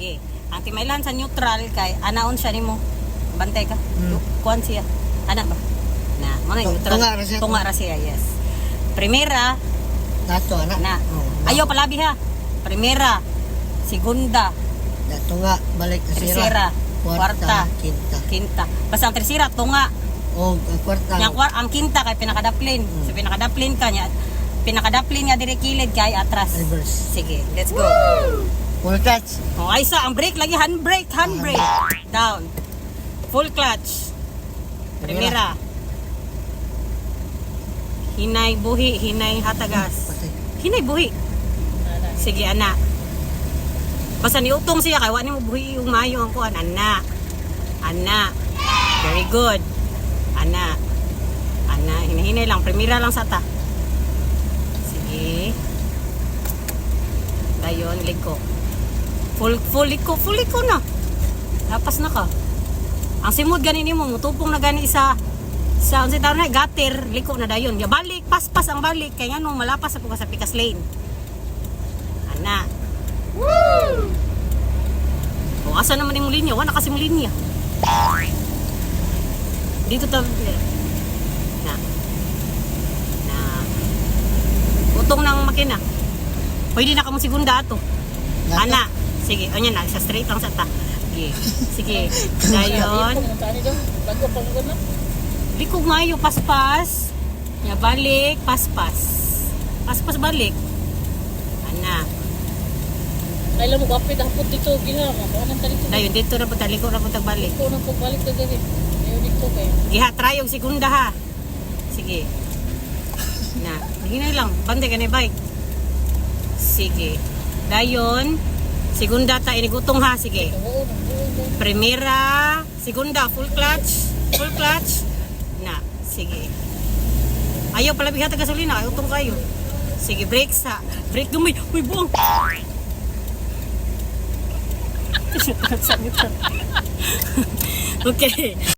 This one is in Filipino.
Sige. Ang timailan sa neutral kay anaon siya nimo. Bantay ka. Kuan siya. Ana ba? Na, mo na neutral. Tunga ra siya, yes. Primera, Dato anak. na. Ayo palabi ha. Primera, segunda, Tunga balik sa sira. tercera, kwarta, Quinta. quinta. Basta ang tercera tunga. O ang kwarta. Ang quinta kay pinakadaplin. So pinakadaplin ka niya. Pinakadaplin nga dire kilid kay atras. Reverse. Sige, let's go. Full touch. Oh, ay sa ang brake lagi handbrake. Down. Full clutch. Primera. Hinay buhi, hinay hatagas. Patay. Hinay buhi. Sige ana. Basta niutong siya kay wa nimo buhi yung mayo ang kuan ana. Ana. Very good. Ana. Ana, hinahinay lang, primera lang sa ta. Sige. Dayon liko. Full liko na. Lapas na ka. Ang simod gani nimo mutupong na gani sa unsa tawag na gater, liko na dayon. Ya balik, paspas ang balik kay nganong malapas ako sa pikas lane. Ana. Woo! O asa naman yung linya? Wala kasi yung linya. Dito ta na. Utong ng makina. Pwede na ka mo segunda ato. Ana. Sige, anya na sa straight lang sa ta. Sige. Sige. Dayon. Bago pa mo na. Likog ngayo, paspas. Ya, balik, paspas. Paspas balik. Ana. Kailan mo kapit hapot dito gina mo. Ano tali ko? Dayon, dito na punta, liko na punta balik. Ko nang pagbalik ka gani. Ayo dito kay. Iha, try yung segunda ha. Sige. Na, hinay lang. Bante ka na yung bike. Sige. Dayon, segunda ta, inigutong ha. Sige. Oo. Primera, segunda, full clutch. Full clutch. Na, sige. Ayaw pala bigata gasolina, ayaw utong kayo. Sige, brake sa. Brake gamay. Uy, buong. Okay.